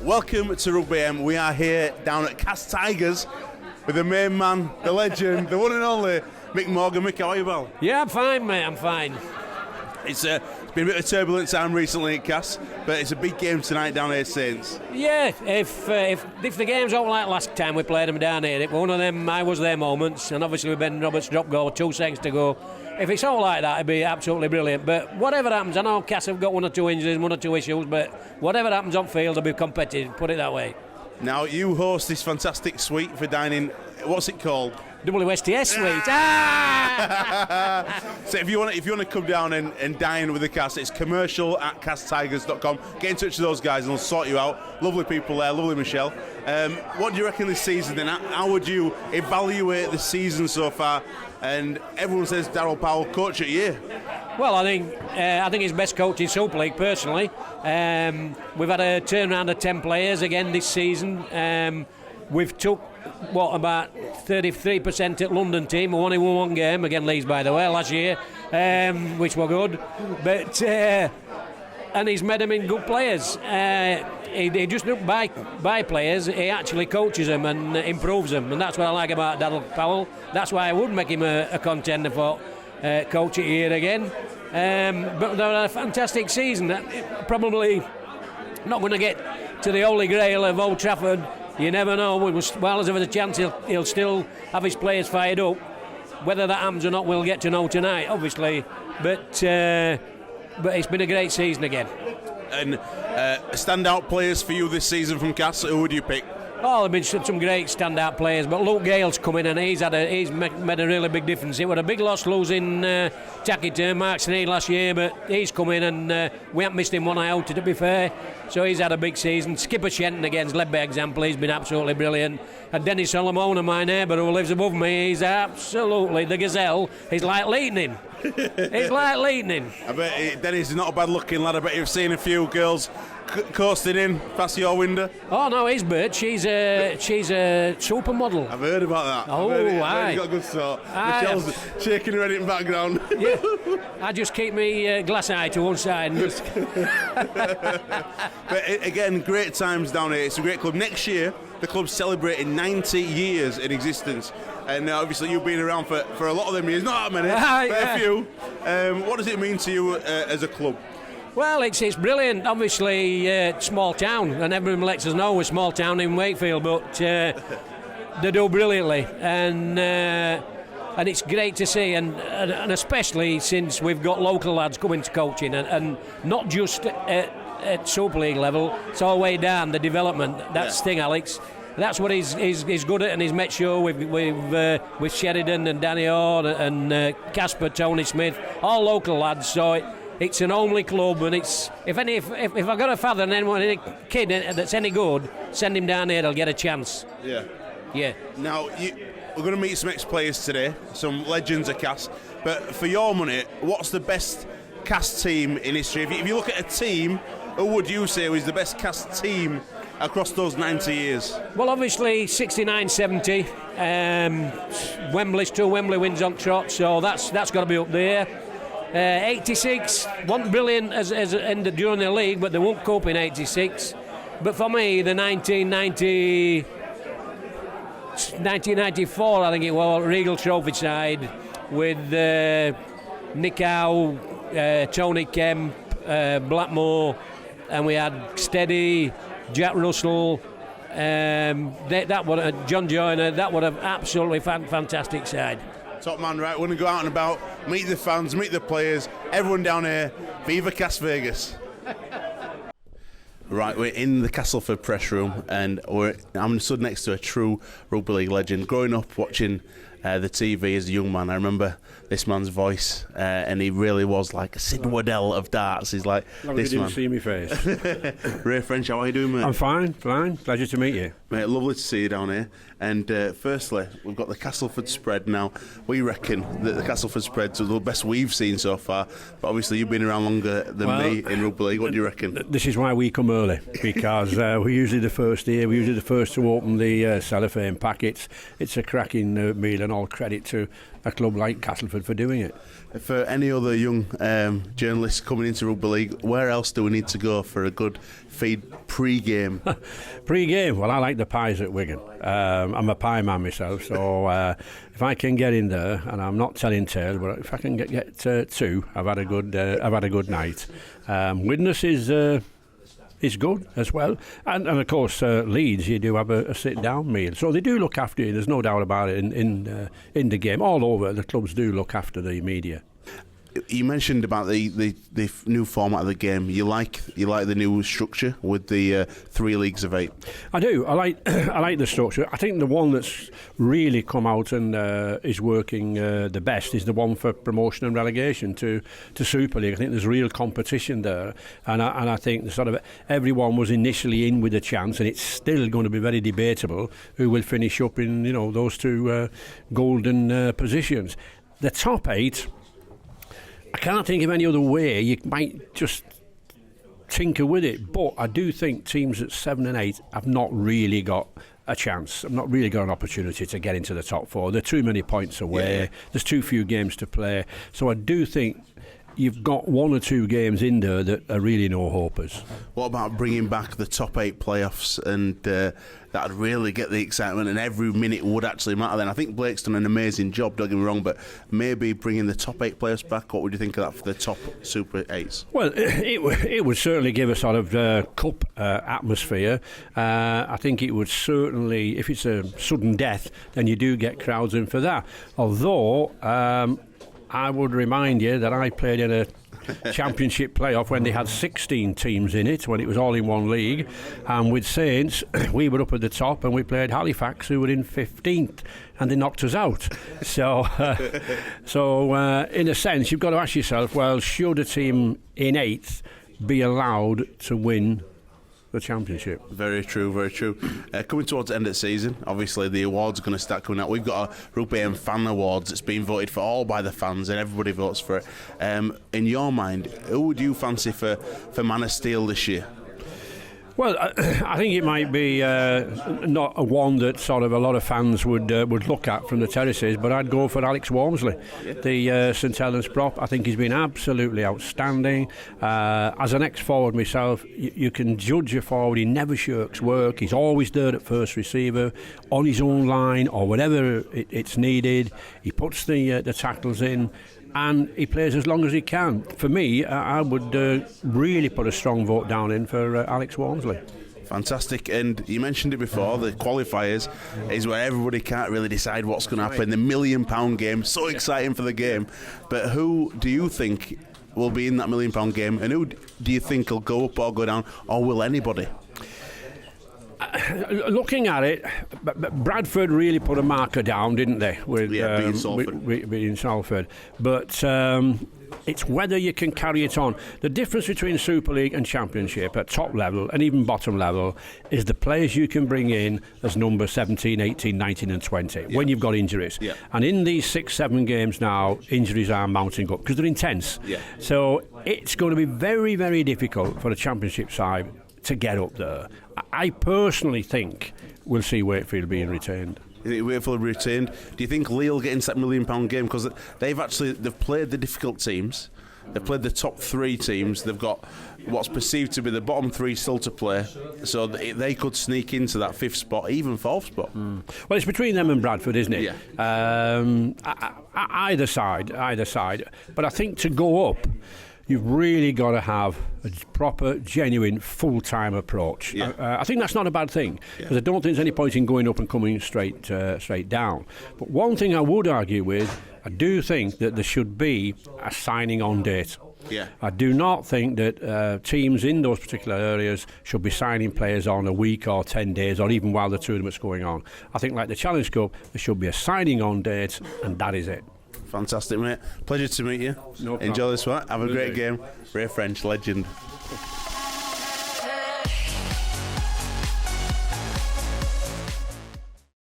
Welcome to Rugby M. We are here down at Cast Tigers with the main man, the legend, the one and only Mick Morgan. Mick, how are you, pal? Yeah, I'm fine, mate. I'm fine. It's been a bit of a turbulent time recently at Cast, but it's a big game tonight down here, Saints. Yeah, if the game's all like last time we played them down here, one of them I was their moments, and obviously with Ben Roberts' drop goal, 2 seconds to go. If it's all like that, it'd be absolutely brilliant. But whatever happens, I know Cass have got 1 or 2 injuries, 1 or 2 issues, but whatever happens on field, they'll be competitive. Put it that way. Now you host this fantastic suite for dining. What's it called? WSTS suite. So if you want to come down and dine with the Cast, it's commercial@casttigers.com. Get in touch with those guys and they'll sort you out. Lovely people there, lovely Michelle. What do you reckon this season then? How would you evaluate the season so far? And everyone says Darryl Powell, coach at year. Well, I think he's best coach in Super League personally. We've had a turnaround of 10 players again this season. We've took about 33% at London team. We only won 1 game against Leeds, by the way, last year, which were good. But and he's made them in good players. He just doesn't buy players. He actually coaches them and improves them, and that's what I like about Darryl Powell. That's why I would make him a contender for coach of the year again. But they're a fantastic season. Probably not going to get to the Holy Grail of Old Trafford. You never know. While there's a chance, he'll still have his players fired up. Whether that happens or not, we'll get to know tonight, obviously. But it's been a great season again. And standout players for you this season from Cass, who would you pick? Oh, there have been some great standout players, but Luke Gale's come in and he's made a really big difference. It was a big loss losing Tacky to Mark Sneed last year, but he's come in and we haven't missed him 1 iota, to be fair. So he's had a big season. Skipper Shenton against Ledby example, he's been absolutely brilliant. And Dennis Solomon, my neighbour who lives above me, he's absolutely the gazelle. He's like lightning. He's like lightning. I bet Dennis is not a bad looking lad. I bet you've seen a few girls coasting in past your window. Oh no, his bird. She's a supermodel. I've heard about that. Oh, I've got a good sort. Michelle's shaking her head in the background. Yeah, I just keep me glass eye to one side. But again, great times down here. It's a great club. Next year, the club's celebrating 90 years in existence. And obviously you've been around for a lot of them years, not that many, but a few. What does it mean to you as a club? Well, it's brilliant. Obviously, small town, and everyone lets us know we're a small town in Wakefield, but they do brilliantly, and it's great to see, and especially since we've got local lads coming to coaching, and not just at Super League level, it's all the way down the development. That's the thing, Alex. That's what he's good at, and he's made sure with Sheridan and Danny Orr and Casper, Tony Smith, all local lads. So it's an homely club, and it's if I got a father and any kid that's any good, send him down here. They'll get a chance. Yeah. Now we're going to meet some ex-players today, some legends of Cass. But for your money, what's the best Cass team in history? If you look at a team, who would you say was the best Cass team across those 90 years? Well, obviously 69-70. Wembley's 2 Wembley wins on trot, so that's got to be up there. 86 wasn't brilliant as ended during the league, but they won't cope in 86. But for me, the 1994, I think it was, Regal Trophy side with Nick Howe, Tony Kemp, Blackmore, and we had Steady, Jack Russell, that would John Joyner. That would have absolutely fantastic side. Top man, right? We're going to go out and about, meet the fans, meet the players, everyone down here. Viva Cas Vegas. Right, we're in the Castleford press room, and I'm stood next to a true rugby league legend. Growing up watching the TV as a young man, I remember this man's voice, and he really was like a Sid Waddell of darts. He's like this man. You didn't see me face. Ray French, how are you doing, mate? I'm fine. Pleasure to meet you. Mate, lovely to see you down here. And firstly, we've got the Castleford spread now. We reckon that the Castleford spread's the best we've seen so far. But obviously, you've been around longer than me in rugby league. What do you reckon? This is why we come early, because we're usually the first here. We're usually the first to open the cellophane packets. It's a cracking meal, and all credit to a club like Castleford for doing it. For any other young journalists coming into Rugby League, where else do we need to go for a good feed pre-game? Pre-game, well, I like the pies at Wigan. I'm a pie man myself, so if I can get in there, and I'm not telling tales, but if I can get two, I've had a good night. Widnes is good as well, and of course Leeds, you do have a sit-down meal, so they do look after you. There's no doubt about it. In the game, all over, the clubs do look after the media. You mentioned about the new format of the game. You like the new structure with the 3 leagues of 8. I do. I like the structure. I think the one that's really come out and is working the best is the one for promotion and relegation to Super League. I think there's real competition there, and I think the sort of everyone was initially in with a chance, and it's still going to be very debatable who will finish up in those two golden positions. The top 8. I can't think of any other way. You might just tinker with it, but I do think teams at 7 and 8 have not really got a chance. I've not really got an opportunity to get into the top 4. There are too many points away. Yeah. There's too few games to play. So I do think you've got 1 or 2 games in there that are really no-hopers. What about bringing back the top 8 playoffs, and that'd really get the excitement, and every minute would actually matter then? I think Blake's done an amazing job, don't get me wrong, but maybe bringing the top 8 playoffs back, what would you think of that for the top Super 8s? Well, it would certainly give a sort of cup atmosphere. I think it would certainly, if it's a sudden death, then you do get crowds in for that. Although I would remind you that I played in a championship playoff when they had 16 teams in it, when it was all in one league, and with Saints we were up at the top and we played Halifax, who were in 15th, and they knocked us out. So in a sense you've got to ask yourself, well, should a team in 8th be allowed to win the championship? Very true, very true. Coming towards the end of the season, obviously the awards are going to start coming out. We've got a Rugby AM Fan Awards. It's been voted for all by the fans, and everybody votes for it. In your mind, who would you fancy for Man of Steel this year? Well, I think it might be not a one that sort of a lot of fans would look at from the terraces, but I'd go for Alex Walmsley, the St Helens prop. I think he's been absolutely outstanding. As an ex-forward myself, you can judge a forward. He never shirks work. He's always there at first receiver, on his own line or whatever it's needed. He puts the tackles in, and he plays as long as he can. For me, I would really put a strong vote down in for Alex Walmsley. Fantastic. And you mentioned it before, the qualifiers is where everybody can't really decide what's going to happen. The £1 million game, so exciting for the game. But who do you think will be in that £1 million game, and who do you think will go up or go down, or will anybody? Looking at it, Bradford really put a marker down, didn't they? With beating Salford. But it's whether you can carry it on. The difference between Super League and Championship at top level and even bottom level is the players you can bring in as number 17, 18, 19 and 20 when you've got injuries. Yeah. And in these 6-7 games now, injuries are mounting up because they're intense. Yeah. So it's going to be very, very difficult for the Championship side to get up there. I personally think we'll see Wakefield being retained. You think Wakefield retained? Do you think Lee will get into that £1 million game? Because they've played the difficult teams. They've played the top 3 teams. They've got what's perceived to be the bottom 3 still to play. So they could sneak into that 5th spot, even 4th spot. Well, it's between them and Bradford, isn't it? Yeah. Either side. But I think to go up, you've really got to have a proper, genuine, full-time approach. Yeah. I think that's not a bad thing, because I don't think there's any point in going up and coming straight down. But one thing I would argue with, I do think that there should be a signing-on date. Yeah. I do not think that teams in those particular areas should be signing players on a week or 10 days, or even while the tournament's going on. I think, like the Challenge Cup, there should be a signing-on date, and that is it. Fantastic, mate. Pleasure to meet you. No problem. Enjoy this one. Have a great game. Ray French, legend.